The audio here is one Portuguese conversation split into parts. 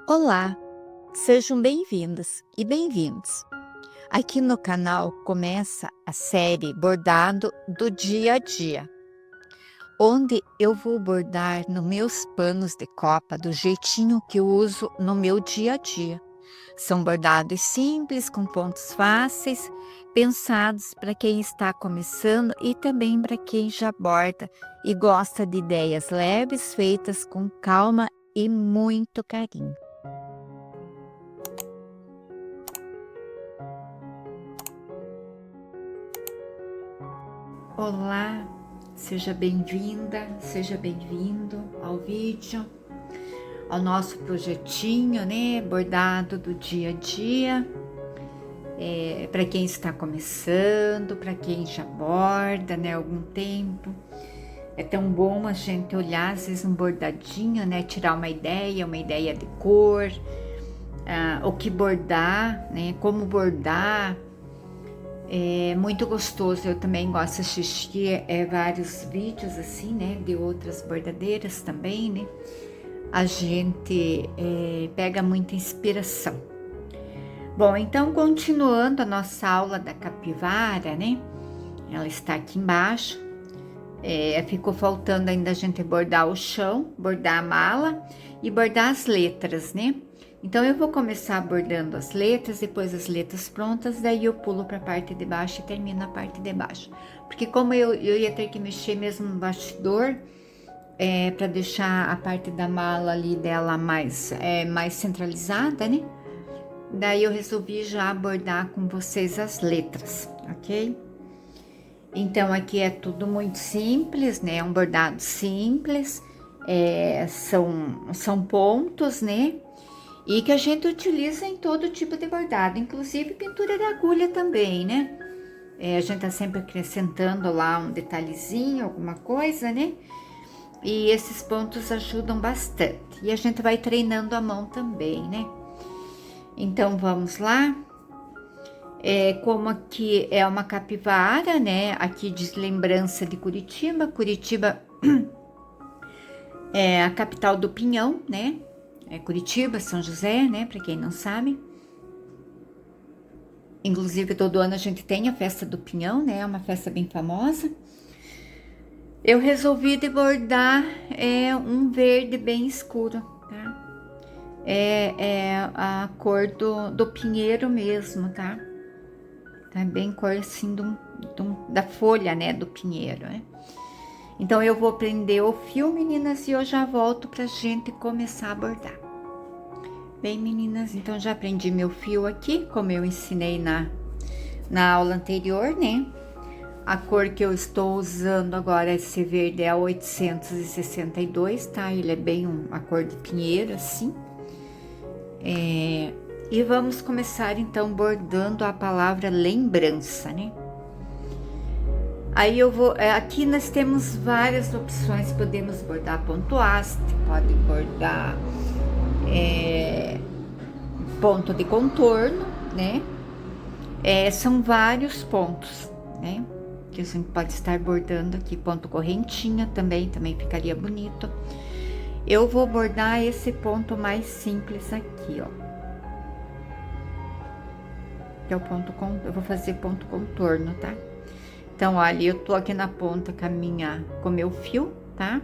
Olá, sejam bem-vindas e bem-vindos. Aqui no canal começa a série Bordado do Dia a Dia, onde eu vou bordar nos meus panos de copa do jeitinho que eu uso no meu dia a dia. São bordados simples, com pontos fáceis, pensados para quem está começando e também para quem já borda e gosta de ideias leves, feitas com calma e muito carinho. Olá, seja bem-vinda, seja bem-vindo ao vídeo, ao nosso projetinho, né? Bordado do dia a dia. Para quem está começando, para quem já borda, né? Algum tempo. É tão bom a gente olhar, às vezes, um bordadinho, né? Tirar uma ideia de cor, o que bordar, né? Como bordar. É muito gostoso, eu também gosto de assistir vários vídeos assim, né, de outras bordadeiras também, né, a gente pega muita inspiração. Bom, então continuando a nossa aula da capivara, né, ela está aqui embaixo, ficou faltando ainda a gente bordar o chão, bordar a mala e bordar as letras, né. Então, eu vou começar bordando as letras, depois as letras prontas, daí eu pulo para a parte de baixo e termino a parte de baixo. Porque como eu ia ter que mexer mesmo no bastidor, para deixar a parte da mala ali dela mais centralizada, né? Daí eu resolvi já bordar com vocês as letras, ok? Então, aqui é tudo muito simples, né? Um bordado simples, são pontos, né? E que a gente utiliza em todo tipo de bordado, inclusive pintura de agulha também, né? A gente tá sempre acrescentando lá um detalhezinho, alguma coisa, né? E esses pontos ajudam bastante. E a gente vai treinando a mão também, né? Então, vamos lá. Como aqui é uma capivara, né? Aqui diz lembrança de Curitiba. Curitiba é a capital do pinhão, né? Curitiba, São José, né? Para quem não sabe. Inclusive, todo ano a gente tem a festa do pinhão, né? É uma festa bem famosa. Eu resolvi de bordar um verde bem escuro, tá? É a cor do pinheiro mesmo, tá? Tá bem cor assim da folha, né? Do pinheiro, né? Então, eu vou prender o fio, meninas, e eu já volto pra gente começar a bordar. Bem, meninas, então já prendi meu fio aqui, como eu ensinei na aula anterior, né? A cor que eu estou usando agora, esse verde, é a 862, tá? Ele é bem a cor de pinheiro, assim. E vamos começar, então, bordando a palavra lembrança, né? Aí eu vou... aqui nós temos várias opções. Podemos bordar ponto haste, pode bordar ponto de contorno, né? São vários pontos, né? Que a gente pode estar bordando aqui, ponto correntinha também ficaria bonito. Eu vou bordar esse ponto mais simples aqui, ó. Que é o ponto eu vou fazer ponto contorno, tá? Então, olha, eu tô aqui na ponta com meu fio, tá?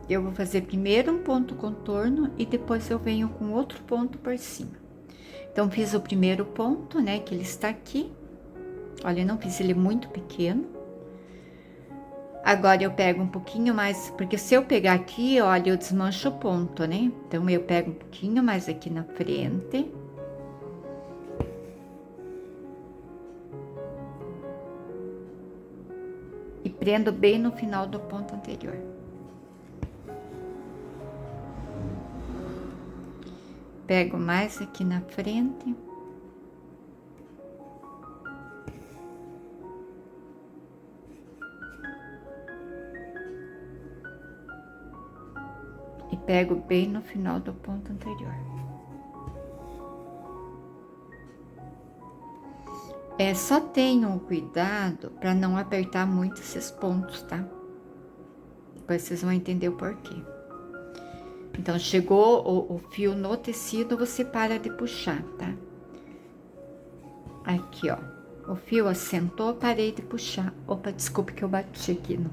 Eu vou fazer primeiro um ponto contorno e depois eu venho com outro ponto por cima. Então, fiz o primeiro ponto, né, que ele está aqui. Olha, eu não fiz ele muito pequeno. Agora, eu pego um pouquinho mais, porque se eu pegar aqui, olha, eu desmancho o ponto, né? Então, eu pego um pouquinho mais aqui na frente. E prendo bem no final do ponto anterior. Pego mais aqui na frente. E pego bem no final do ponto anterior. Só tenham cuidado para não apertar muito esses pontos, tá? Depois vocês vão entender o porquê. Então, chegou o fio no tecido, você para de puxar, tá? Aqui, ó. O fio assentou, parei de puxar. Opa, desculpa que eu bati aqui no...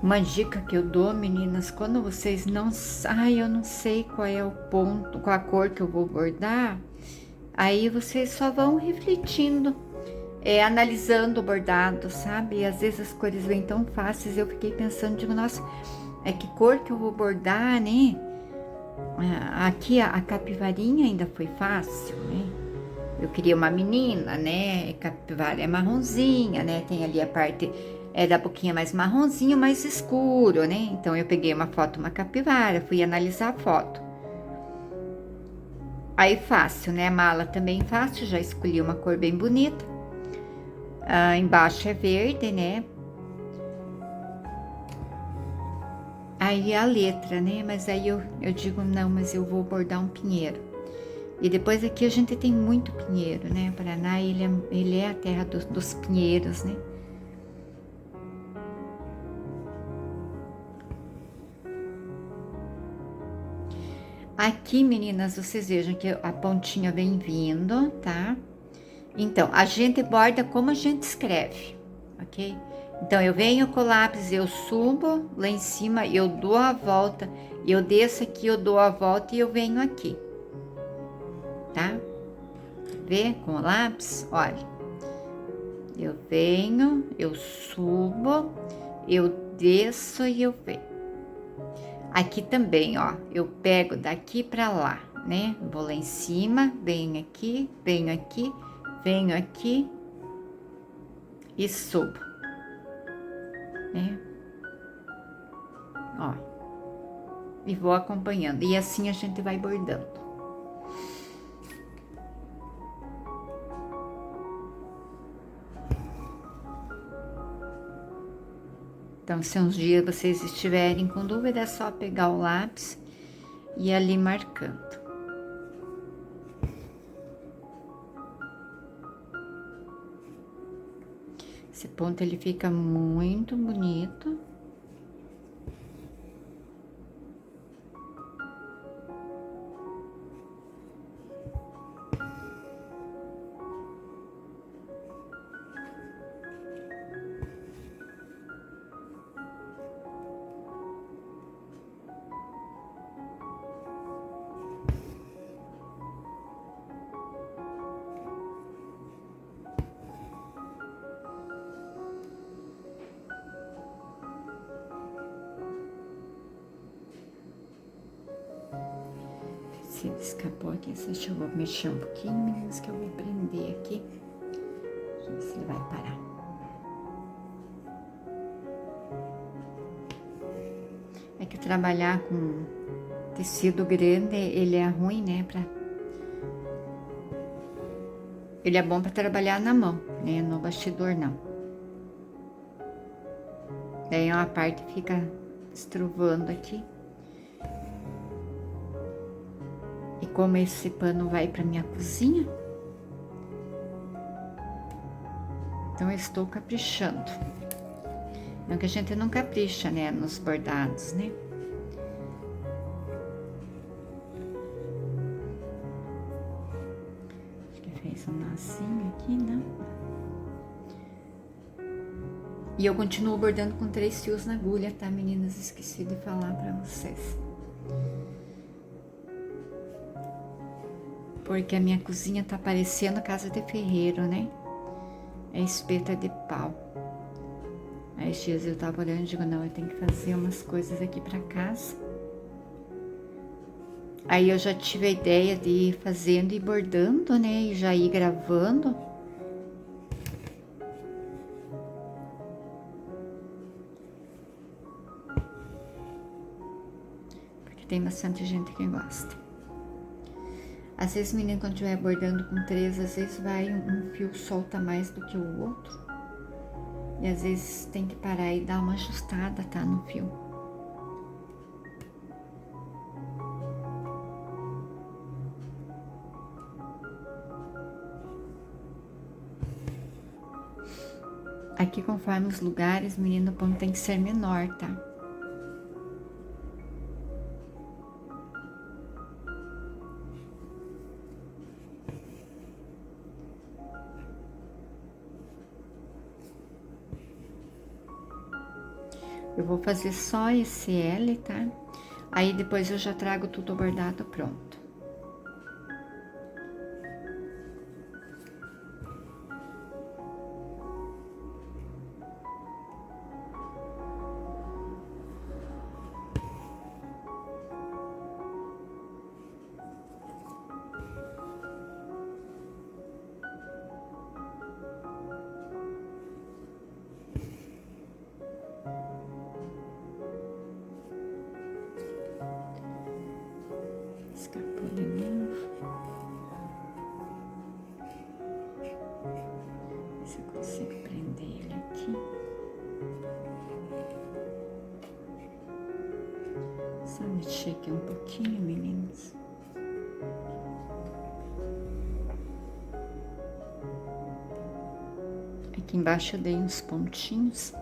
Uma dica que eu dou, meninas, quando vocês não... Ai, eu não sei qual é o ponto, qual a cor que eu vou bordar. Aí vocês só vão refletindo, analisando o bordado, sabe? E às vezes as cores vêm tão fáceis, eu fiquei pensando, digo, nossa, que cor que eu vou bordar, né? Aqui a capivarinha ainda foi fácil, né? Eu queria uma menina, né? Capivara é marronzinha, né? Tem ali a parte da boquinha mais marronzinho, mais escuro, né? Então eu peguei uma foto, uma capivara, fui analisar a foto. Aí fácil, né? A mala também fácil, já escolhi uma cor bem bonita. Embaixo é verde, né? Aí a letra, né? Mas aí eu digo, não, mas eu vou bordar um pinheiro. E depois aqui a gente tem muito pinheiro, né? Paraná, ele é a terra dos pinheiros, né? Aqui, meninas, vocês vejam que a pontinha vem vindo, tá? Então, a gente borda como a gente escreve, ok? Então, eu venho com o lápis, eu subo lá em cima, eu dou a volta, eu desço aqui, eu dou a volta e eu venho aqui, tá? Vê com o lápis? Olha, eu venho, eu subo, eu desço e eu venho. Aqui também, ó, eu pego daqui pra lá, né? Vou lá em cima, venho aqui, venho aqui, venho aqui e subo, né? Ó, e vou acompanhando. E assim a gente vai bordando. Então, se uns dias vocês estiverem com dúvida, é só pegar o lápis e ir ali marcando. Esse ponto, ele fica muito bonito. Se ele escapou aqui, deixa eu mexer um pouquinho, meninas, que eu vou prender aqui. Deixa eu ver se ele vai parar. É que trabalhar com tecido grande, ele é ruim, né? Ele é bom para trabalhar na mão, né? No bastidor, não. Daí uma parte fica estruvando aqui. E como esse pano vai para minha cozinha, então eu estou caprichando. Não que a gente não capricha, né, nos bordados, né? Acho que fez um lacinho aqui, não? E eu continuo bordando com 3 fios na agulha, tá, meninas? Esqueci de falar para vocês. Porque a minha cozinha tá parecendo casa de ferreiro, né? É espeta de pau. Aí esses dias eu tava olhando e digo, não, eu tenho que fazer umas coisas aqui pra casa. Aí eu já tive a ideia de ir fazendo e bordando, né? E já ir gravando. tem bastante gente que gosta. Às vezes, menino, quando estiver bordando com 3, às vezes vai um fio solta mais do que o outro. E às vezes tem que parar e dar uma ajustada, tá, no fio. Aqui, conforme os lugares, menino, o ponto tem que ser menor, tá? Eu vou fazer só esse L, tá? Aí depois eu já trago tudo bordado pronto. Escapulinha. Ver se eu consigo prender ele aqui. Só mexer aqui um pouquinho, meninas. Aqui embaixo eu dei uns pontinhos.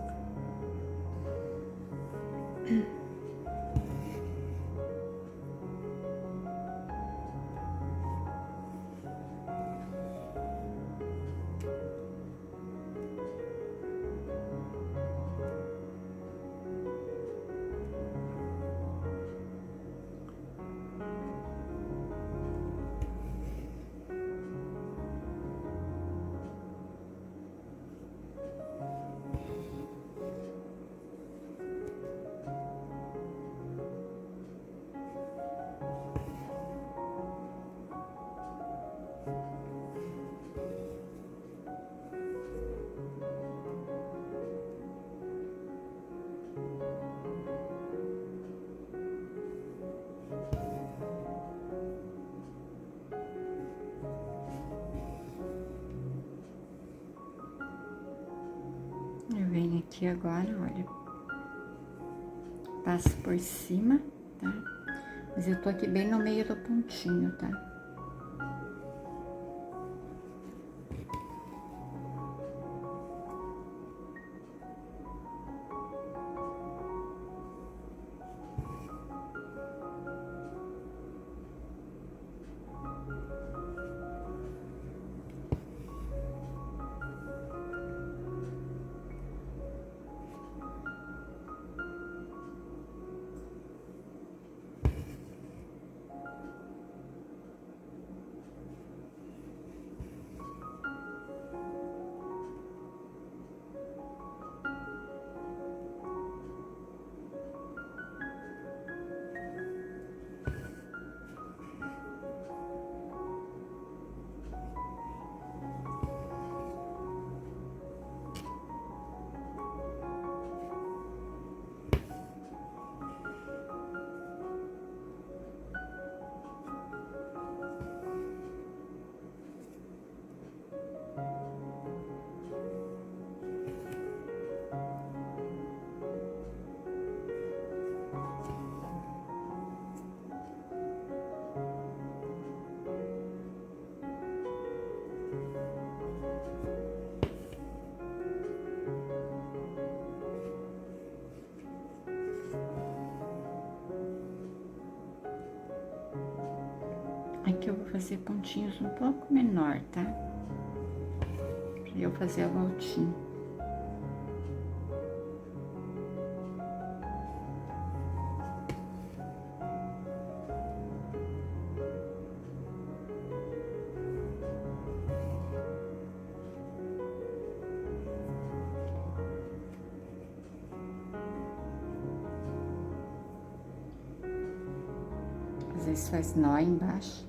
Eu venho aqui agora, olha, passo por cima, tá? Mas eu tô aqui bem no meio do pontinho, tá? Aqui eu vou fazer pontinhos um pouco menor, tá? Pra eu fazer a voltinha. Às vezes faz nó embaixo.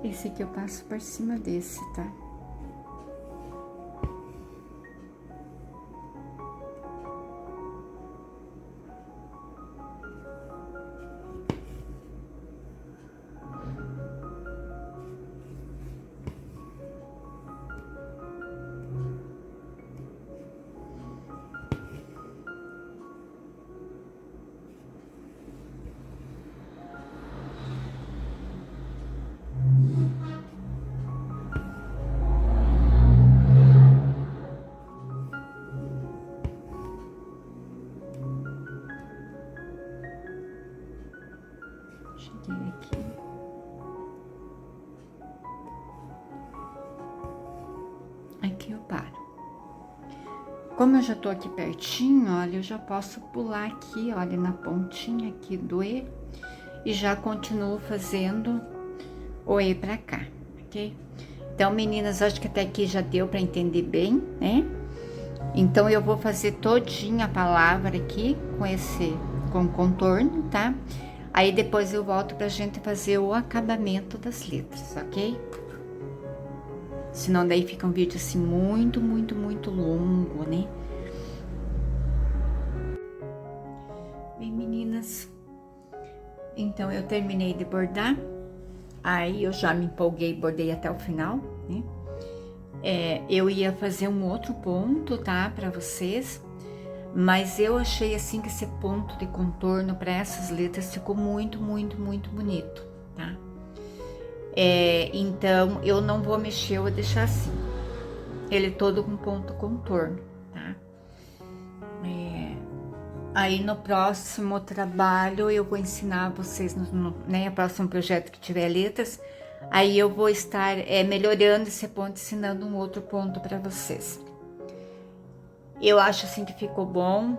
Esse aqui eu passo por cima desse, tá? Cheguei aqui. Aqui eu paro. Como eu já tô aqui pertinho, olha, eu já posso pular aqui, olha, na pontinha aqui do E e já continuo fazendo o E pra cá, ok? Então, meninas, acho que até aqui já deu pra entender bem, né? Então, eu vou fazer todinha a palavra aqui com contorno, tá? Aí, depois eu volto pra gente fazer o acabamento das letras, ok? Senão daí fica um vídeo assim muito longo, né? Bem, meninas, então eu terminei de bordar. Aí eu já me empolguei, bordei até o final, né? Eu ia fazer um outro ponto, tá? Pra vocês. Mas eu achei assim que esse ponto de contorno para essas letras ficou muito bonito, tá? Então, eu não vou mexer, eu vou deixar assim. Ele todo com ponto contorno, tá? Aí no próximo trabalho eu vou ensinar vocês, né? O próximo projeto que tiver letras, aí eu vou estar melhorando esse ponto, ensinando um outro ponto para vocês. Eu acho assim que ficou bom.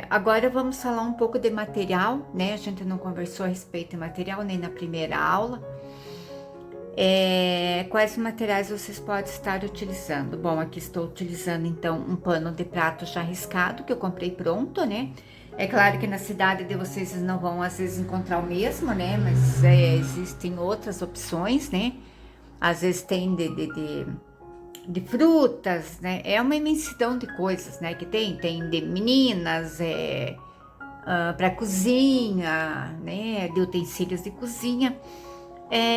Agora vamos falar um pouco de material, né? A gente não conversou a respeito de material nem na primeira aula. Quais materiais vocês podem estar utilizando? Bom, aqui estou utilizando então um pano de prato já riscado, que eu comprei pronto, né? É claro que na cidade de vocês não vão às vezes encontrar o mesmo, né? Mas existem outras opções, né? Às vezes tem de frutas, né? É uma imensidão de coisas, né? Que tem de meninas, para cozinha, né? De utensílios de cozinha.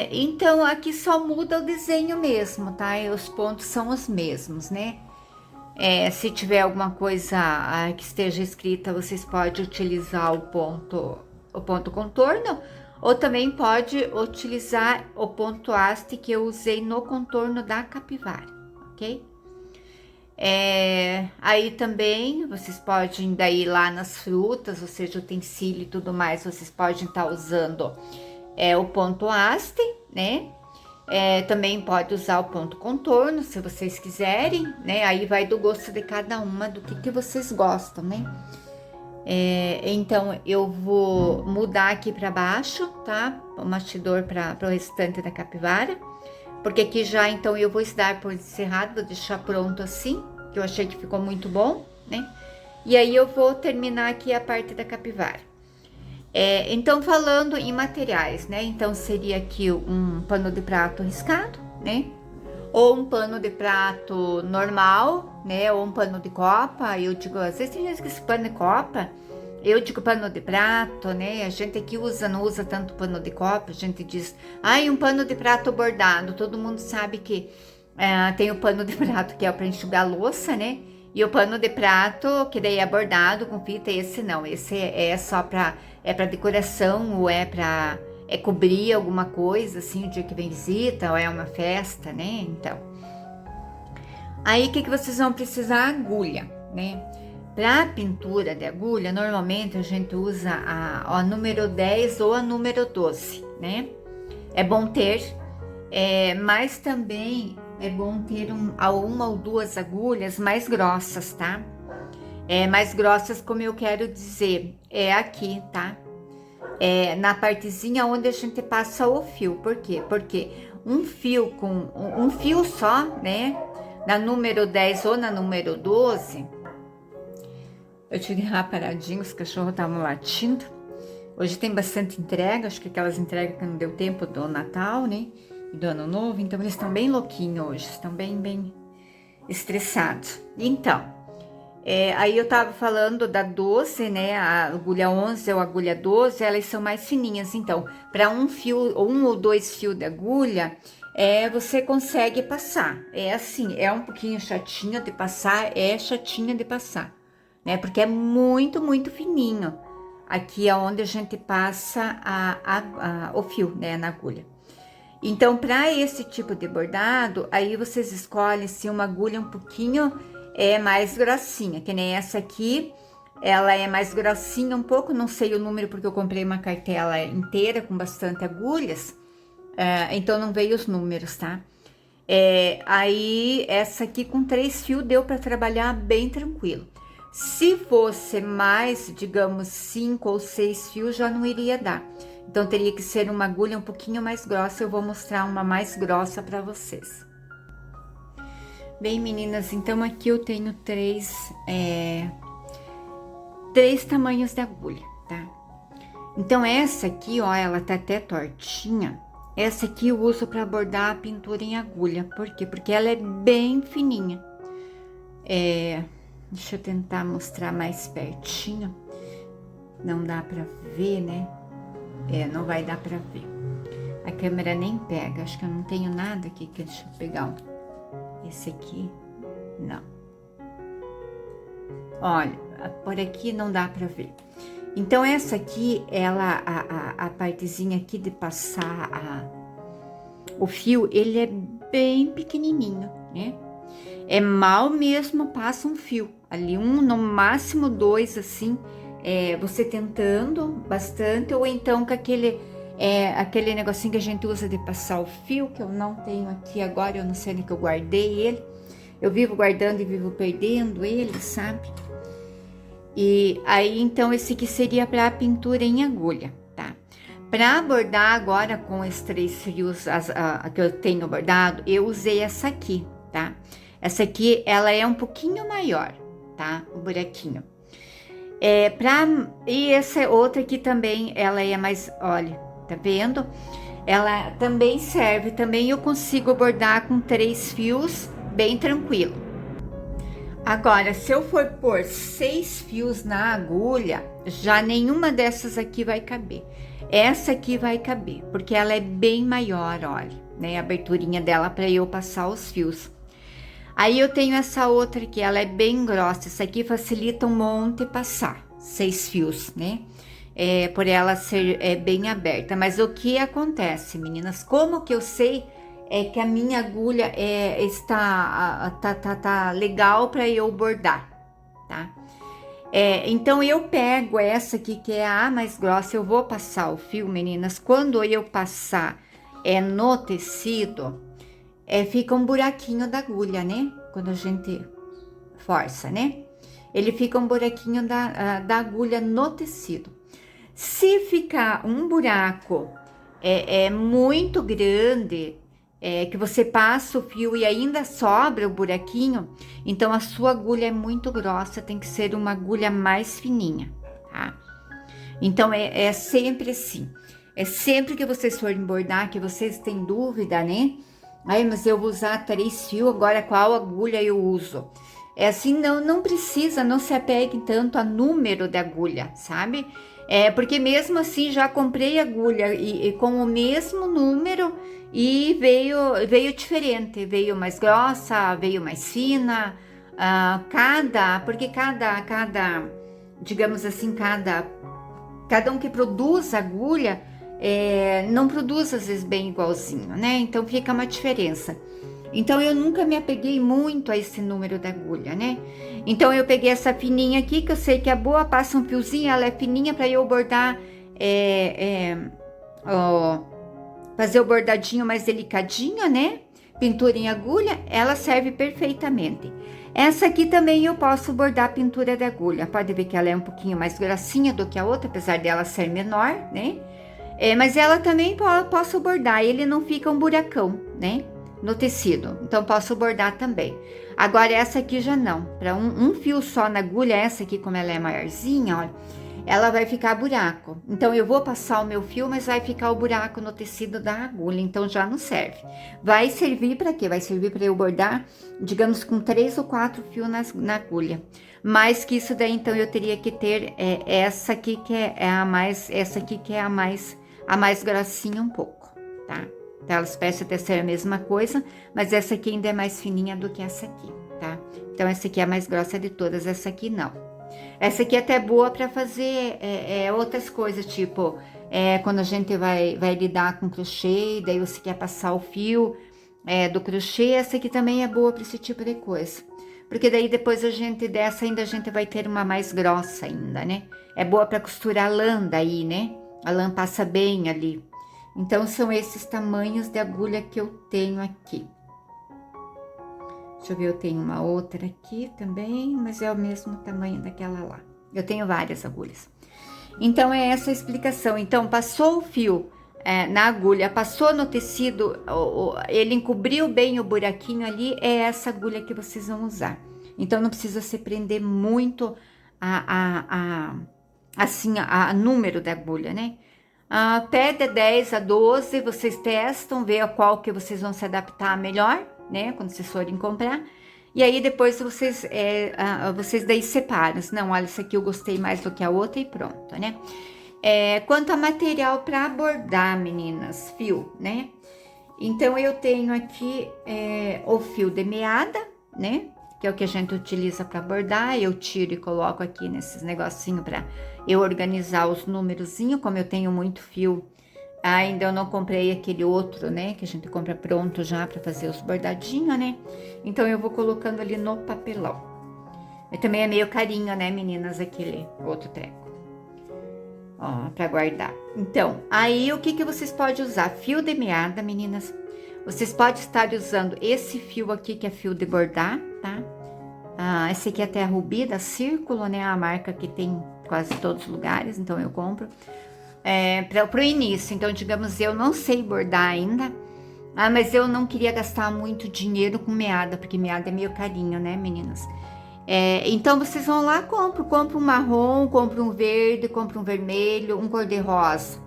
Então aqui só muda o desenho mesmo, tá? E os pontos são os mesmos, né? Se tiver alguma coisa que esteja escrita, vocês podem utilizar o ponto contorno, ou também pode utilizar o ponto haste que eu usei no contorno da capivara, ok? Aí também vocês podem daí lá nas frutas, ou seja, utensílio e tudo mais, vocês podem estar usando o ponto haste, né? Também pode usar o ponto contorno, se vocês quiserem, né? Aí vai do gosto de cada uma, do que vocês gostam, né? Então, eu vou mudar aqui para baixo, tá? O bastidor para o restante da capivara. Porque aqui já, então, eu vou dar por encerrado, vou deixar pronto assim, que eu achei que ficou muito bom, né? E aí, eu vou terminar aqui a parte da capivara. Então, falando em materiais, né? Então, seria aqui um pano de prato riscado, né? Ou um pano de prato normal, né? Ou um pano de copa. Eu digo, às vezes tem gente que usa pano de copa. Eu digo pano de prato, né? A gente aqui não usa tanto pano de copa. A gente diz, um pano de prato bordado. Todo mundo sabe que tem o pano de prato que é para enxugar louça, né? E o pano de prato, que daí é bordado com fita, esse não. Esse é só para decoração, ou para cobrir alguma coisa, assim, o dia que vem visita, ou é uma festa, né? Então, aí o que vocês vão precisar? Agulha, né? Para pintura de agulha, normalmente a gente usa a número 10 ou a número 12, né? É bom ter, mas também é bom ter uma ou duas agulhas mais grossas, tá? Mais grossas, como eu quero dizer, aqui, tá? Na partezinha onde a gente passa o fio. Por quê? Porque um fio com um fio só, né? Na número 10 ou na número 12, eu tive lá paradinho, os cachorros estavam latindo. Hoje tem bastante entrega, acho que aquelas entregas que não deu tempo do Natal, né? e do ano novo, então eles estão bem louquinhos hoje, estão bem estressados. Então, aí eu tava falando da 12, né, a agulha 11 ou a agulha 12, elas são mais fininhas, então, para um fio, um ou dois fios de agulha, você consegue passar, assim, é um pouquinho chatinho de passar, né, porque é muito fininho, aqui é onde a gente passa o fio, né, na agulha. Então, para esse tipo de bordado, aí vocês escolhem se uma agulha um pouquinho mais grossinha, que nem essa aqui, ela é mais grossinha um pouco, não sei o número porque eu comprei uma cartela inteira com bastante agulhas, então não veio os números, tá? Aí essa aqui com 3 fios deu para trabalhar bem tranquilo. Se fosse mais, digamos, 5 ou 6 fios, já não iria dar. Então, teria que ser uma agulha um pouquinho mais grossa. Eu vou mostrar uma mais grossa para vocês. Bem, meninas, então aqui eu tenho três tamanhos de agulha, tá? Então, essa aqui, ó, ela tá até tortinha. Essa aqui eu uso para bordar a pintura em agulha. Por quê? Porque ela é bem fininha. Deixa eu tentar mostrar mais pertinho. Não dá para ver, né? Não vai dar pra ver. A câmera nem pega. Acho que eu não tenho nada aqui. Deixa eu pegar esse aqui. Não. Olha, por aqui não dá pra ver. Então, essa aqui, ela, a partezinha aqui de passar o fio, ele é bem pequenininho, né? Mal mesmo passa um fio. Ali no máximo 2, assim, você tentando bastante, ou então com aquele negocinho que a gente usa de passar o fio, que eu não tenho aqui agora, eu não sei onde que eu guardei ele. Eu vivo guardando e vivo perdendo ele, sabe? E aí, então, esse aqui seria para a pintura em agulha, tá? Para bordar agora com esses 3 fios que eu tenho bordado, eu usei essa aqui, tá? Essa aqui, ela é um pouquinho maior, tá? O buraquinho. E essa outra aqui também, ela é mais, olha, tá vendo? Ela também serve, também eu consigo bordar com 3 fios, bem tranquilo. Agora, se eu for pôr 6 fios na agulha, já nenhuma dessas aqui vai caber. Essa aqui vai caber, porque ela é bem maior, olha, né? A aberturinha dela para eu passar os fios. Aí eu tenho essa outra aqui, ela é bem grossa. Essa aqui facilita um monte passar 6 fios, né? Por ela ser bem aberta. Mas o que acontece, meninas? Como que eu sei que a minha agulha tá legal para eu bordar, tá? Então eu pego essa aqui que é a mais grossa, eu vou passar o fio, meninas. Quando eu passar no tecido, fica um buraquinho da agulha, né? Quando a gente força, né? Ele fica um buraquinho da agulha no tecido. Se ficar um buraco muito grande, que você passa o fio e ainda sobra o buraquinho, então a sua agulha é muito grossa, tem que ser uma agulha mais fininha, tá? Então é sempre assim. É sempre que vocês forem bordar, que vocês têm dúvida, né? Mas eu vou usar 3 fios, agora qual agulha eu uso? Assim, não precisa, não se apegue tanto a número de agulha, sabe? Porque mesmo assim, já comprei agulha e com o mesmo número e veio diferente, veio mais grossa, veio mais fina, porque cada, digamos assim, cada um que produz agulha, não produz às vezes bem igualzinho, né? Então fica uma diferença. Então eu nunca me apeguei muito a esse número da agulha, né? Então eu peguei essa fininha aqui, que eu sei que é boa, passa um fiozinho, ela é fininha para eu bordar, fazer o bordadinho mais delicadinho, né? Pintura em agulha, ela serve perfeitamente. Essa aqui também eu posso bordar pintura de agulha. Pode ver que ela é um pouquinho mais grossinha do que a outra, apesar dela ser menor, né? Mas ela também posso bordar, ele não fica um buracão, né? No tecido, então posso bordar também. Agora essa aqui já não, para um fio só na agulha, essa aqui como ela é maiorzinha, olha, ela vai ficar buraco. Então eu vou passar o meu fio, mas vai ficar o buraco no tecido da agulha, então já não serve. Vai servir para quê? Vai servir para eu bordar, digamos, com 3 ou 4 fios na agulha. Mais que isso daí, então eu teria que ter essa aqui que é a mais, essa aqui que é a mais grossinha um pouco, tá? Então elas parecem até ser a mesma coisa, mas essa aqui ainda é mais fininha do que essa aqui, tá? Então essa aqui é a mais grossa de todas, essa aqui não. Essa aqui é até boa para fazer outras coisas, tipo, quando a gente vai lidar com crochê, daí você quer passar o fio do crochê, essa aqui também é boa para esse tipo de coisa. Porque daí depois dessa ainda a gente vai ter uma mais grossa ainda, né? É boa para costurar a lã daí, né? A lã passa bem ali. Então são esses tamanhos de agulha que eu tenho aqui. Deixa eu ver, eu tenho uma outra aqui também, mas é o mesmo tamanho daquela lá. Eu tenho várias agulhas. Então é essa a explicação. Então passou o fio na agulha, passou no tecido, ele encobriu bem o buraquinho ali, é essa agulha que vocês vão usar. Então não precisa se prender muito assim, a número da agulha, né? Até de 10 a 12, vocês testam, vê a qual que vocês vão se adaptar melhor, né? Quando vocês forem comprar. E aí depois vocês daí separam. Não, olha, essa aqui eu gostei mais do que a outra e pronto, né? Quanto a material para bordar, meninas, fio, né? Então eu tenho aqui o fio de meada, né? Que é o que a gente utiliza para bordar. Eu tiro e coloco aqui nesses negocinhos para eu organizar os númerozinhos. Como eu tenho muito fio, ainda eu não comprei aquele outro, né? Que a gente compra pronto já para fazer os bordadinhos, né? Então eu vou colocando ali no papelão. E também é meio carinho, né, meninas, aquele outro treco. Ó, para guardar. Então, aí o que vocês podem usar? Fio de meada, meninas. Vocês podem estar usando esse fio aqui, que é fio de bordar, tá? Esse aqui é até a Rubi, da Círculo, né? A marca que tem quase todos os lugares, então eu compro. Para o início, então, digamos, eu não sei bordar ainda, mas eu não queria gastar muito dinheiro com meada, porque meada é meio carinho, né, meninas? Então, vocês vão lá, compram um marrom, compram um verde, compram um vermelho, um cor-de-rosa.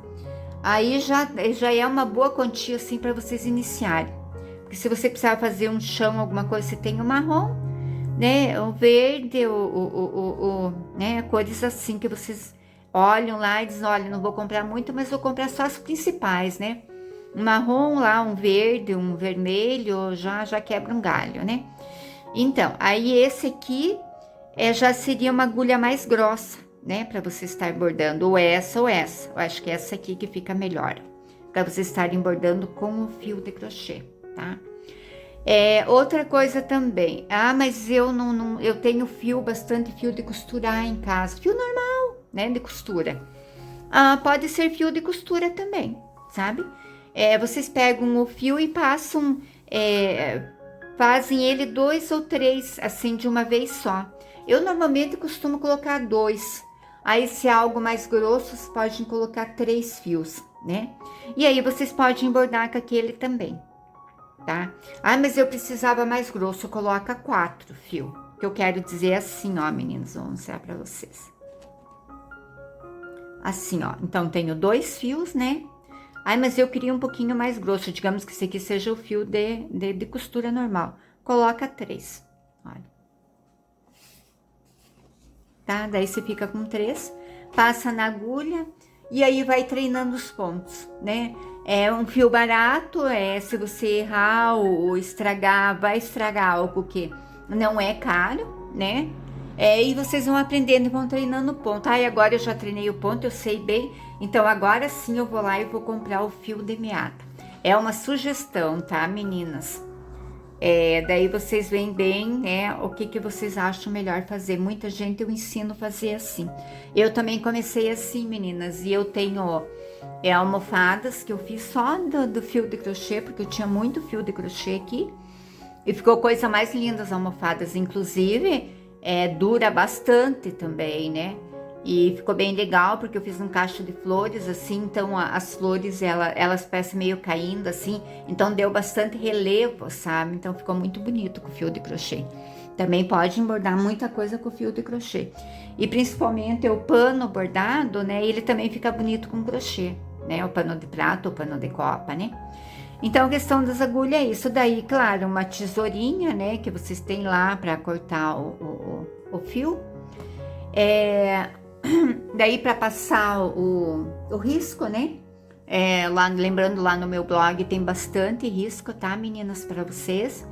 Aí já é uma boa quantia, assim, para vocês iniciarem. Porque se você precisar fazer um chão, alguma coisa, você tem o marrom, né, o verde, né, cores assim que vocês olham lá e dizem, olha, não vou comprar muito, mas vou comprar só as principais, né? Um marrom lá, um verde, um vermelho, já quebra um galho, né? Então, aí esse aqui já seria uma agulha mais grossa, né? Para você estar bordando, ou essa. Eu acho que é essa aqui que fica melhor, para vocês estarem bordando com o fio de crochê, tá? Outra coisa também, mas eu tenho bastante fio de costurar em casa, fio normal, né, de costura. Pode ser fio de costura também, sabe? Vocês pegam o fio e passam, fazem ele 2 ou 3, assim, de uma vez só. Eu normalmente costumo colocar 2. Aí, se é algo mais grosso, vocês podem colocar 3 fios, né? E aí, vocês podem bordar com aquele também, tá? Mas eu precisava mais grosso, coloca 4 fios. O que eu quero dizer assim, ó, meninas, vou mostrar pra vocês. Assim, ó. Então, tenho 2 fios, né? Mas eu queria um pouquinho mais grosso, digamos que esse aqui seja o fio de costura normal. Coloca 3, olha. Tá? Daí você fica com 3, passa na agulha e aí vai treinando os pontos, né? É um fio barato, se você errar ou estragar, vai estragar algo que não é caro, né? E vocês vão aprendendo e vão treinando o ponto. Agora eu já treinei o ponto, eu sei bem. Então, agora sim eu vou lá e vou comprar o fio de meada. É uma sugestão, tá, meninas? Daí vocês veem bem, né, o que vocês acham melhor fazer. Muita gente eu ensino a fazer assim. Eu também comecei assim, meninas. E eu tenho almofadas que eu fiz só do fio de crochê, porque eu tinha muito fio de crochê aqui. E ficou coisa mais linda as almofadas, inclusive... dura bastante também, né? E ficou bem legal, porque eu fiz um cacho de flores, assim, então as flores, elas parecem meio caindo, assim, então deu bastante relevo, sabe? Então ficou muito bonito com o fio de crochê. Também pode bordar muita coisa com o fio de crochê. E principalmente o pano bordado, né? Ele também fica bonito com crochê, né? O pano de prata, o pano de copa, né? Então, a questão das agulhas é isso. Daí, claro, uma tesourinha, né? Que vocês têm lá para cortar o fio. Daí, para passar o risco, né? Lá, lembrando, lá no meu blog tem bastante risco, tá, meninas, para vocês.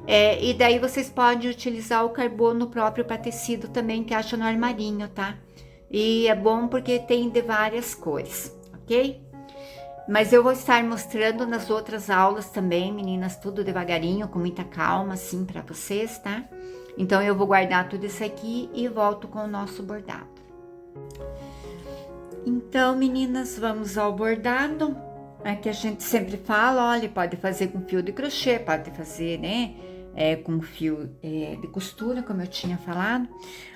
E daí vocês podem utilizar o carbono próprio para tecido também, que acha no armarinho, tá? E é bom porque tem de várias cores, ok? Mas eu vou estar mostrando nas outras aulas também, meninas, tudo devagarinho, com muita calma, assim, para vocês, tá? Então, eu vou guardar tudo isso aqui e volto com o nosso bordado. Então, meninas, vamos ao bordado. Aqui a gente sempre fala, olha, pode fazer com fio de crochê, pode fazer, né, com fio de costura, como eu tinha falado.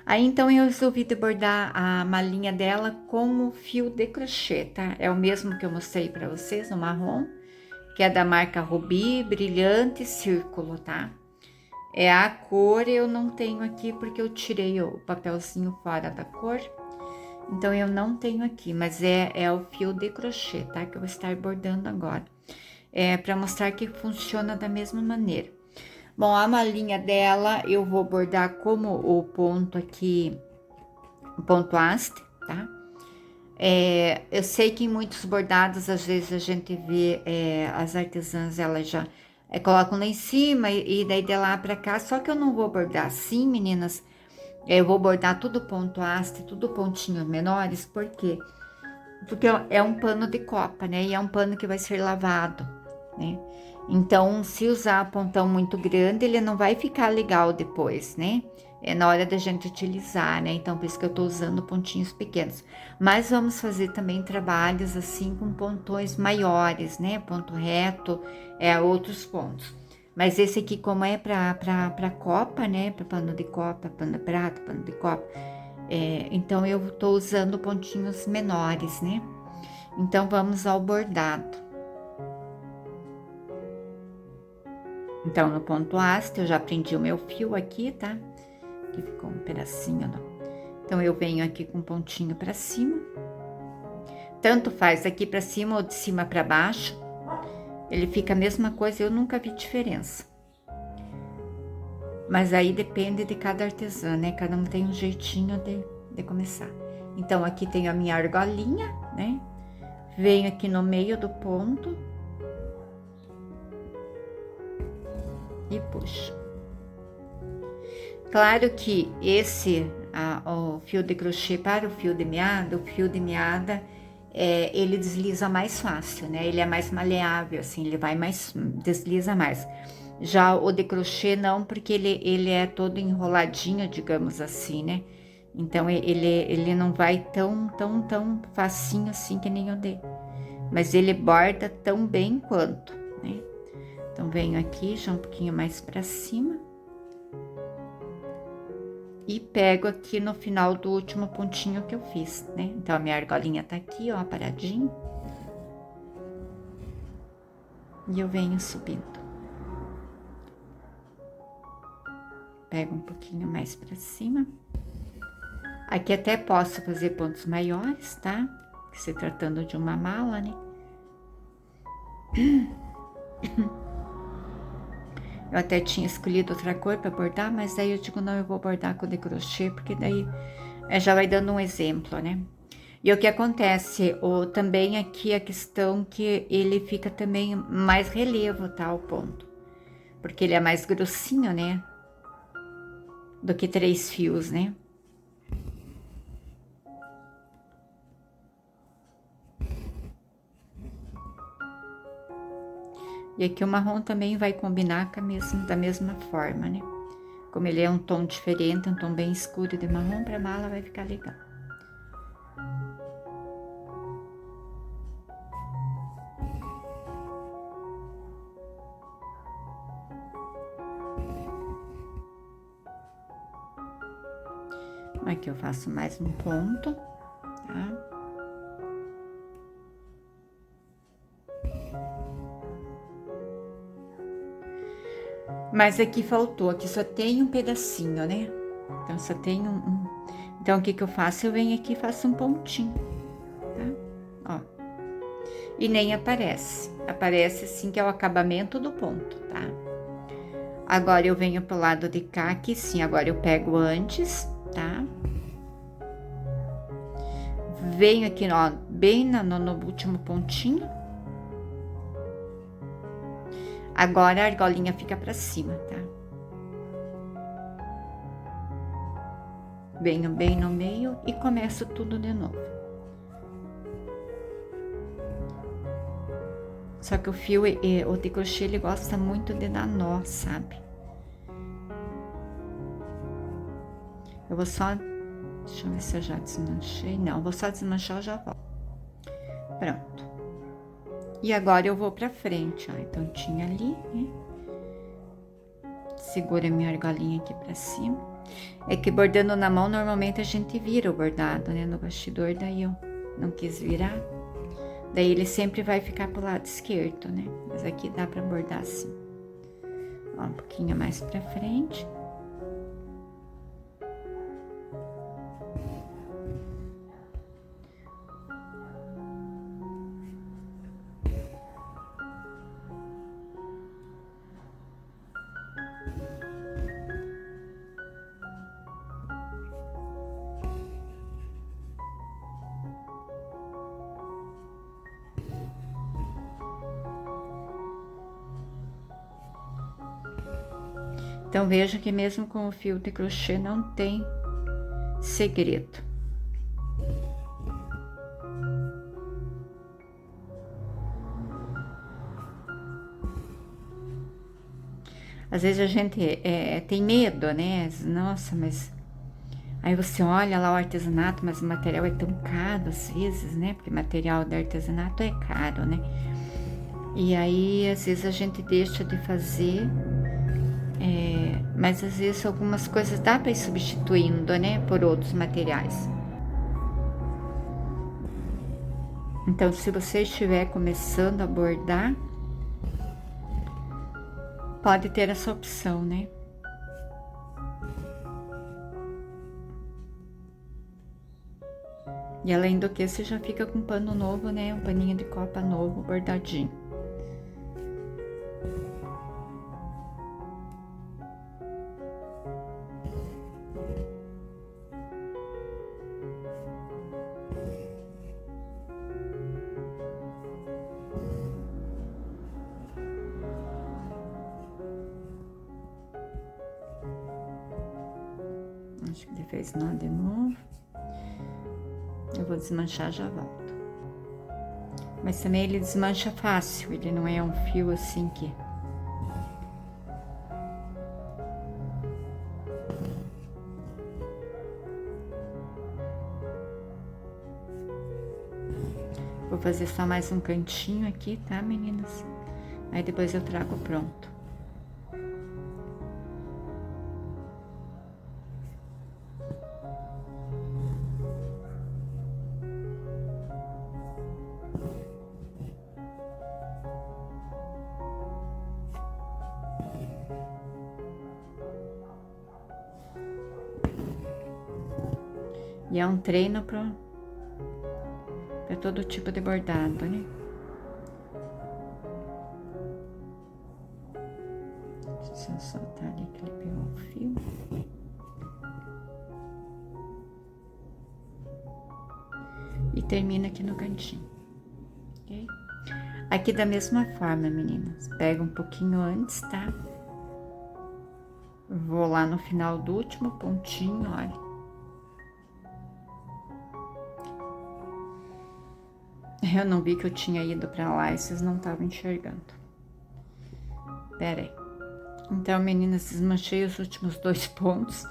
Aí, então, eu resolvi bordar a malinha dela com o fio de crochê, tá? É o mesmo que eu mostrei para vocês, no marrom, que é da marca Rubi, Brilhante Círculo, tá? A cor eu não tenho aqui, porque eu tirei o papelzinho fora da cor. Então, eu não tenho aqui, mas é o fio de crochê, tá? Que eu vou estar bordando agora. Para mostrar que funciona da mesma maneira. Bom, a malinha dela, eu vou bordar como o ponto aqui, o ponto haste, tá? Eu sei que em muitos bordados, às vezes a gente vê as artesãs, elas já colocam lá em cima e daí de lá pra cá, só que eu não vou bordar assim, meninas. Eu vou bordar tudo ponto haste, tudo pontinhos menores, por quê? Porque é um pano de copa, né? E é um pano que vai ser lavado, né? Então, se usar pontão muito grande, ele não vai ficar legal depois, né? Na hora da gente utilizar, né? Então, por isso que eu tô usando pontinhos pequenos. Mas vamos fazer também trabalhos assim com pontões maiores, né? Ponto reto, outros pontos. Mas esse aqui, como é para copa, né? Para pano de copa, pano de prata, pano de copa. Então, eu tô usando pontinhos menores, né? Então, vamos ao bordado. Então, no ponto haste, eu já prendi o meu fio aqui, tá? Aqui ficou um pedacinho, não. Então, eu venho aqui com um pontinho pra cima. Tanto faz aqui pra cima ou de cima pra baixo. Ele fica a mesma coisa, eu nunca vi diferença. Mas aí depende de cada artesã, né? Cada um tem um jeitinho de começar. Então, aqui tenho a minha argolinha, né? Venho aqui no meio do ponto. E puxo. Claro que o fio de crochê para o fio de meada, ele desliza mais fácil, né? Ele é mais maleável, assim, ele vai mais, desliza mais. Já o de crochê não, porque ele é todo enroladinho, digamos assim, né? Então, ele não vai tão facinho assim que nem o de. Mas ele borda tão bem quanto, né? Então, venho aqui já um pouquinho mais pra cima. E pego aqui no final do último pontinho que eu fiz, né? Então, a minha argolinha tá aqui, ó, paradinho. E eu venho subindo. Pego um pouquinho mais pra cima. Aqui até posso fazer pontos maiores, tá? Se tratando de uma mala, né? Eu até tinha escolhido outra cor para bordar, mas daí eu digo, não, eu vou bordar com de crochê, porque daí já vai dando um exemplo, né? E o que acontece, também aqui a questão que ele fica também mais relevo, tá, o ponto. Porque ele é mais grossinho, né? Do que 3 fios, né? E aqui o marrom também vai combinar da mesma forma, né? Como ele é um tom diferente, um tom bem escuro de marrom, para mala vai ficar legal. Aqui eu faço mais um ponto, tá? Mas aqui faltou, aqui só tem um pedacinho, né? Então, só tem Então, o que que eu faço? Eu venho aqui e faço um pontinho, tá? Ó. E nem aparece. Aparece, assim, que é o acabamento do ponto, tá? Agora, eu venho pro lado de cá, aqui sim. Agora, eu pego antes, tá? Venho aqui, ó, bem no último pontinho. Agora, a argolinha fica pra cima, tá? Venho bem no meio e começo tudo de novo. Só que o fio, o de crochê, ele gosta muito de dar nó, sabe? Eu vou só... Deixa eu ver se eu já desmanchei. Não, vou só desmanchar e já volto. Pronto. E agora eu vou pra frente, ó. Então, tinha ali, né? Segura minha argolinha aqui pra cima. É que bordando na mão, normalmente a gente vira o bordado, né? No bastidor, daí eu não quis virar. Daí ele sempre vai ficar pro lado esquerdo, né? Mas aqui dá pra bordar assim. Ó, um pouquinho mais pra frente. Então, veja que mesmo com o fio de crochê não tem segredo. Às vezes a gente tem medo, né? Nossa, mas... Aí você olha lá o artesanato, mas o material é tão caro às vezes, né? Porque material de artesanato é caro, né? E aí, às vezes a gente deixa de fazer... mas às vezes algumas coisas dá para ir substituindo, né, por outros materiais. Então, se você estiver começando a bordar, pode ter essa opção, né? E além do que, você já fica com um pano novo, né? Um paninho de copa novo, bordadinho. Acho que ele fez nó de novo. Eu vou desmanchar, já volto. Mas também ele desmancha fácil, ele não é um fio assim que... Vou fazer só mais um cantinho aqui, tá, meninas? Aí depois eu trago pronto. E é um treino para todo tipo de bordado, né? Deixa eu soltar ali que ele pegou o fio. E termina aqui no cantinho, ok? Aqui da mesma forma, meninas, pega um pouquinho antes, tá? Vou lá no final do último pontinho, olha. Eu não vi que eu tinha ido pra lá e vocês não estavam enxergando. Pera aí. Então, meninas, desmanchei os últimos 2 pontos.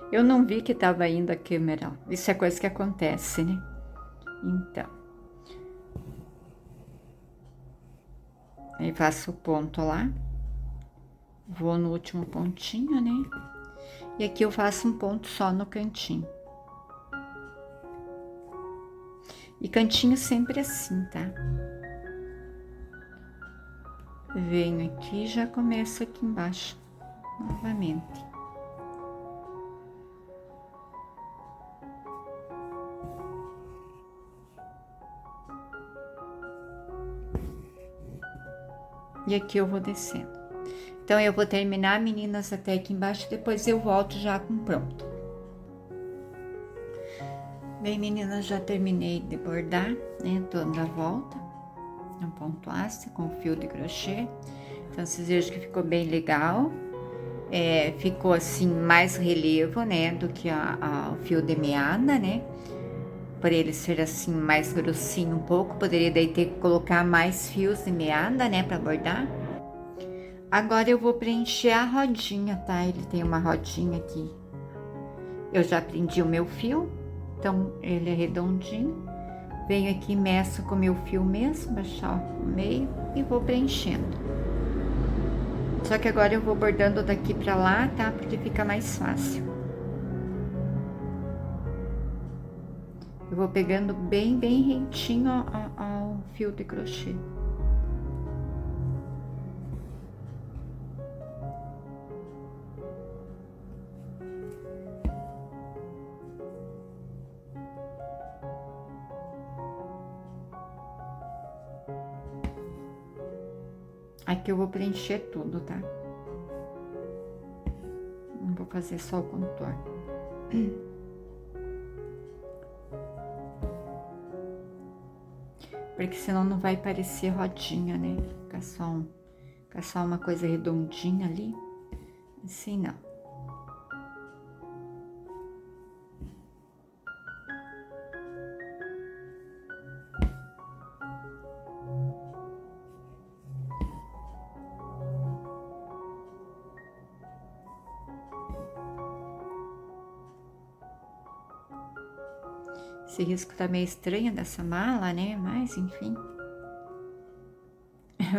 Eu não vi que tava indo a câmera. Isso é coisa que acontece, né? Então. Aí faço o ponto lá. Vou no último pontinho, né? E aqui eu faço um ponto só no cantinho. E cantinho sempre assim, tá? Venho aqui e já começo aqui embaixo, novamente. E aqui eu vou descendo. Então, eu vou terminar, meninas, até aqui embaixo, depois eu volto já com pronto. Bem, meninas, já terminei de bordar, né? Tô dando a volta, um ponto haste com fio de crochê. Então, vocês vejam que ficou bem legal. Ficou assim, mais relevo, né? Do que o fio de meada, né? Por ele ser assim, mais grossinho um pouco, poderia daí ter que colocar mais fios de meada, né? Pra bordar. Agora eu vou preencher a rodinha, tá? Ele tem uma rodinha aqui. Eu já prendi o meu fio, então ele é redondinho. Venho aqui, meço com o meu fio mesmo, baixar o meio e vou preenchendo. Só que agora eu vou bordando daqui pra lá, tá? Porque fica mais fácil. Eu vou pegando bem rentinho ao fio de crochê. Aqui eu vou preencher tudo, tá? Não vou fazer só o contorno. Porque senão não vai parecer rodinha, né? Ficar só uma coisa redondinha ali. Assim não. Esse risco tá meio estranho dessa mala, né? Mas, enfim.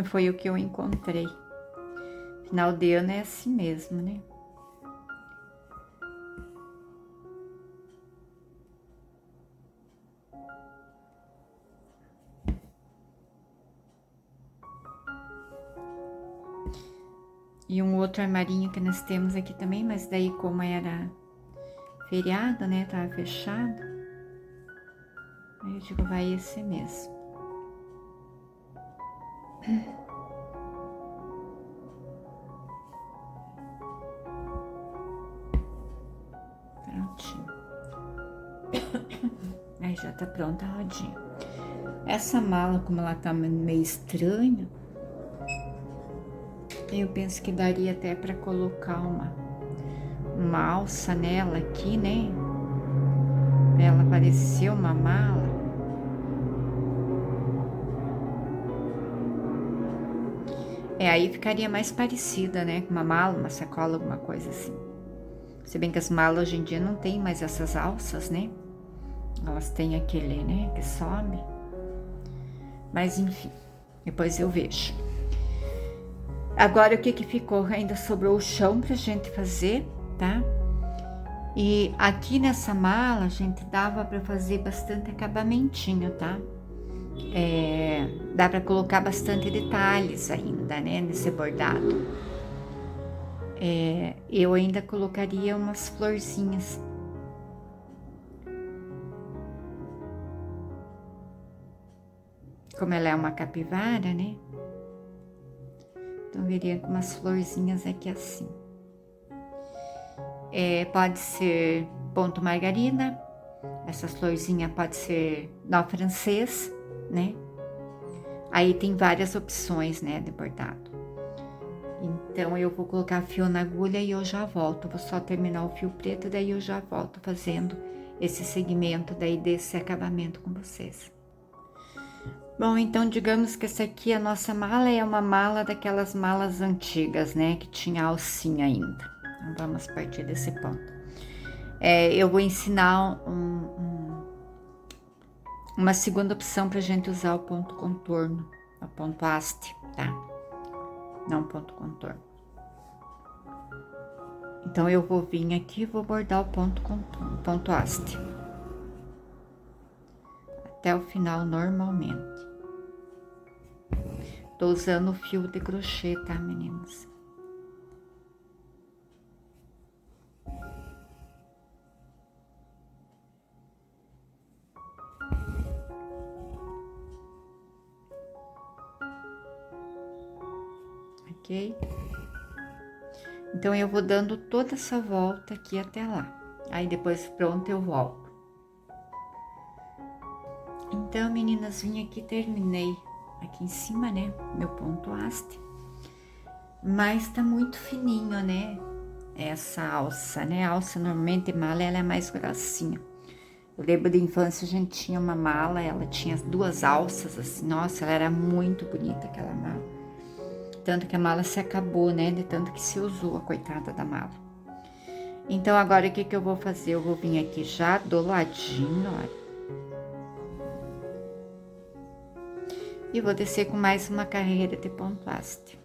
Foi o que eu encontrei. Final de ano é assim mesmo, né? E um outro armarinho que nós temos aqui também, mas daí como era feriado, né? Tava fechado. Aí eu digo, vai esse mesmo. Prontinho. Aí já tá pronta a rodinha. Essa mala, como ela tá meio estranha, eu penso que daria até pra colocar uma alça nela aqui, né? Pra ela parecer uma mala. Aí ficaria mais parecida, né? Com uma mala, uma sacola, alguma coisa assim. Se bem que as malas hoje em dia não tem mais essas alças, né? Elas têm aquele, né? Que sobe. Mas enfim, depois eu vejo. Agora o que ficou? Ainda sobrou o chão pra gente fazer, tá? E aqui nessa mala, gente, dava pra fazer bastante acabamentinho, tá? Dá pra colocar bastante detalhes ainda, né? Nesse bordado. Eu ainda colocaria umas florzinhas. Como ela é uma capivara, né? Então, viria com umas florzinhas aqui assim. Pode ser ponto margarina. Essas florzinhas pode ser nó francês, né? Aí tem várias opções, né, de bordado. Então, eu vou colocar fio na agulha e eu já volto. Vou só terminar o fio preto, daí eu já volto fazendo esse segmento daí desse acabamento com vocês. Bom, então digamos que essa aqui, a nossa mala, é uma mala daquelas malas antigas, né? Que tinha alcinha ainda. Então, vamos partir desse ponto. Eu vou ensinar uma segunda opção pra gente usar o ponto contorno, o ponto haste, tá? Não ponto contorno. Então, eu vou vir aqui e vou bordar o ponto contorno, ponto haste. até o final normalmente. Tô usando o fio de crochê, tá, meninas? Ok? Então, eu vou dando toda essa volta aqui até lá. Aí, depois, pronto, eu volto. Então, meninas, vim aqui, terminei aqui em cima, né? Meu ponto haste. Mas tá muito fininho, né? Essa alça, né? A alça, normalmente, mala, ela é mais grossinha. Eu lembro de infância, a gente tinha uma mala, ela tinha 2 alças, assim. Nossa, ela era muito bonita, aquela mala. Tanto que a mala se acabou, né? De tanto que se usou, a coitada da mala. Então, agora, o que eu vou fazer? Eu vou vir aqui já do ladinho, olha. E vou descer com mais uma carreira de ponto haste.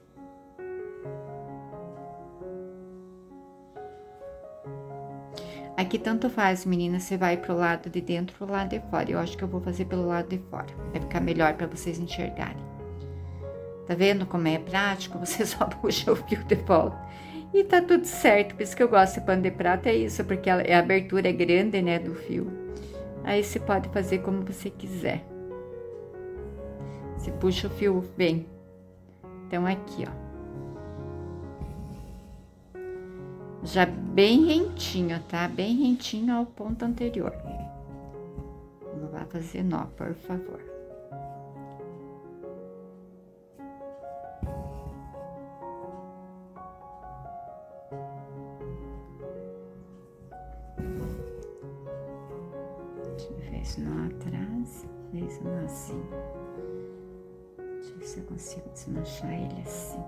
Aqui tanto faz, meninas, você vai pro lado de dentro ou pro lado de fora. Eu acho que eu vou fazer pelo lado de fora. Vai ficar melhor para vocês enxergarem. Tá vendo como é prático? Você só puxa o fio de volta. E tá tudo certo. Por isso que eu gosto de pano de prata, é isso. Porque a abertura é grande, né, do fio. Aí você pode fazer como você quiser. Você puxa o fio bem. Então, aqui, ó. Já bem rentinho, tá? Bem rentinho ao ponto anterior. Não vai fazer nó, por favor. Fez nó atrás, fez um nó assim. Deixa eu ver se eu consigo desmanchar ele assim.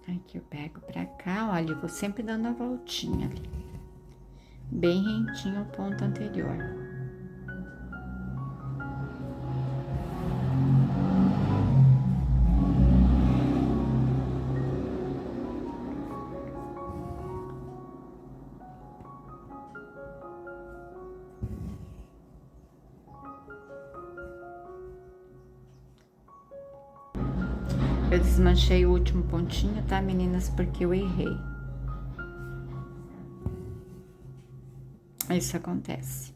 Aqui eu pego pra cá, olha, eu vou sempre dando a voltinha ali. Bem rentinho ao ponto anterior. Eu desmanchei o último pontinho, tá, meninas? Porque eu errei. Isso acontece.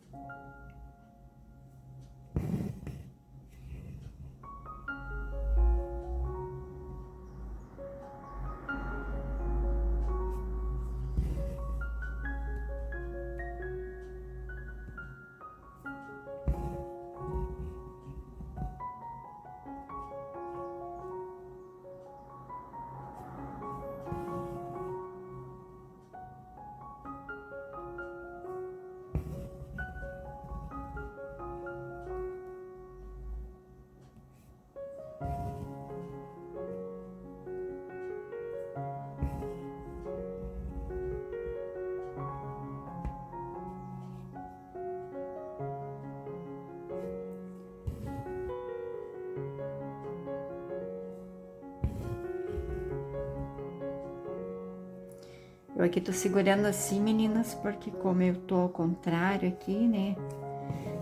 Eu aqui tô segurando assim, meninas, porque como eu tô ao contrário aqui, né,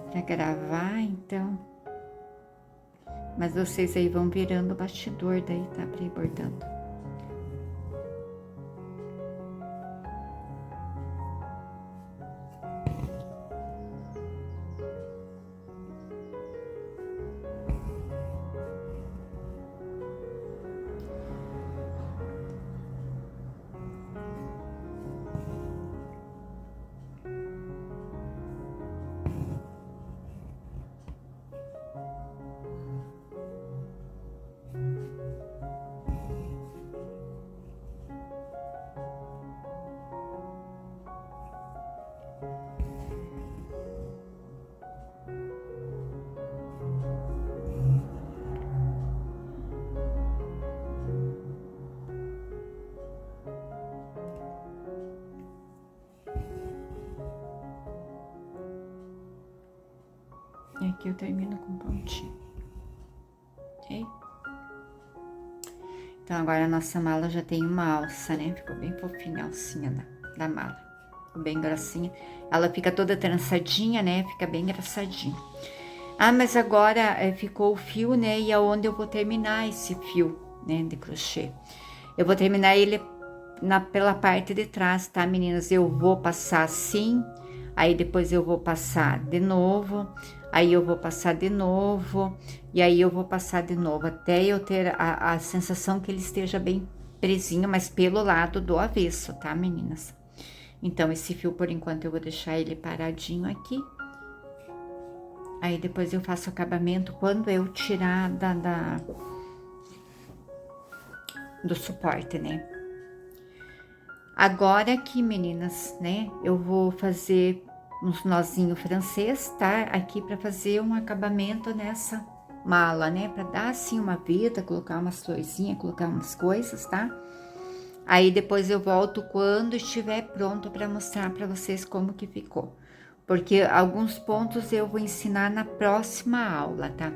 pra gravar, então... Mas vocês aí vão virando o bastidor daí, tá, pra ir bordando. E aqui eu termino com pontinho, ok? Então agora a nossa mala já tem uma alça, né? Ficou bem fofinha a alcinha da mala. Ficou bem grossinha. Ela fica toda trançadinha, né? Fica bem engraçadinha. Ah, mas agora ficou o fio, né? E aonde eu vou terminar esse fio, né? De crochê. Eu vou terminar ele pela parte de trás, tá, meninas? Eu vou passar assim, aí depois eu vou passar de novo, aí eu vou passar de novo, e aí eu vou passar de novo, até eu ter a sensação que ele esteja bem presinho, mas pelo lado do avesso, tá, meninas? Então, esse fio, por enquanto, eu vou deixar ele paradinho aqui. Aí, depois eu faço o acabamento quando eu tirar do suporte, né? Agora aqui, meninas, né? Eu vou fazer uns nozinhos francês, tá? Aqui para fazer um acabamento nessa mala, né? Para dar assim uma vida, colocar umas florzinhas, colocar umas coisas, tá? Aí depois eu volto quando estiver pronto para mostrar para vocês como que ficou. Porque alguns pontos eu vou ensinar na próxima aula, tá?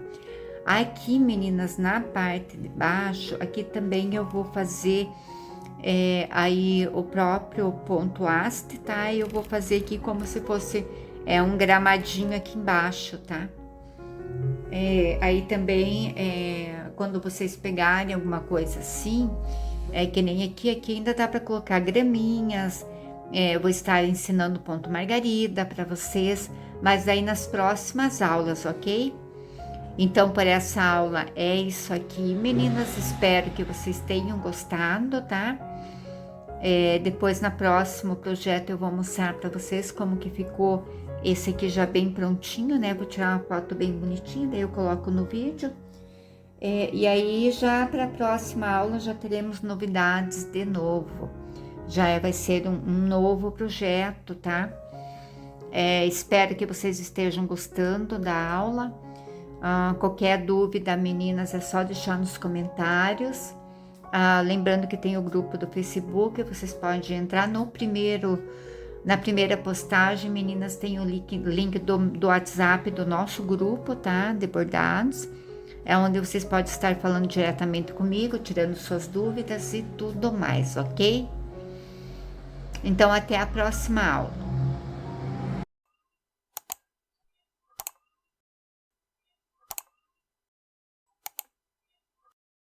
Aqui, meninas, na parte de baixo, aqui também eu vou fazer aí o próprio ponto haste, tá? Eu vou fazer aqui como se fosse um gramadinho aqui embaixo, tá? Aí também, quando vocês pegarem alguma coisa assim, que nem aqui ainda dá para colocar graminhas. Eu vou estar ensinando ponto margarida para vocês, mas aí nas próximas aulas, ok? Então, por essa aula é isso aqui, meninas. Espero que vocês tenham gostado, tá? Depois, no próximo projeto, eu vou mostrar para vocês como que ficou esse aqui já bem prontinho, né? Vou tirar uma foto bem bonitinha, daí eu coloco no vídeo. E aí, já para a próxima aula, já teremos novidades de novo. Já vai ser um novo projeto, tá? Espero que vocês estejam gostando da aula. Qualquer dúvida, meninas, é só deixar nos comentários. Lembrando que tem o grupo do Facebook, vocês podem entrar na primeira postagem, meninas, tem o link do WhatsApp do nosso grupo, tá? De bordados. É onde vocês podem estar falando diretamente comigo, tirando suas dúvidas e tudo mais, ok? Então, até a próxima aula.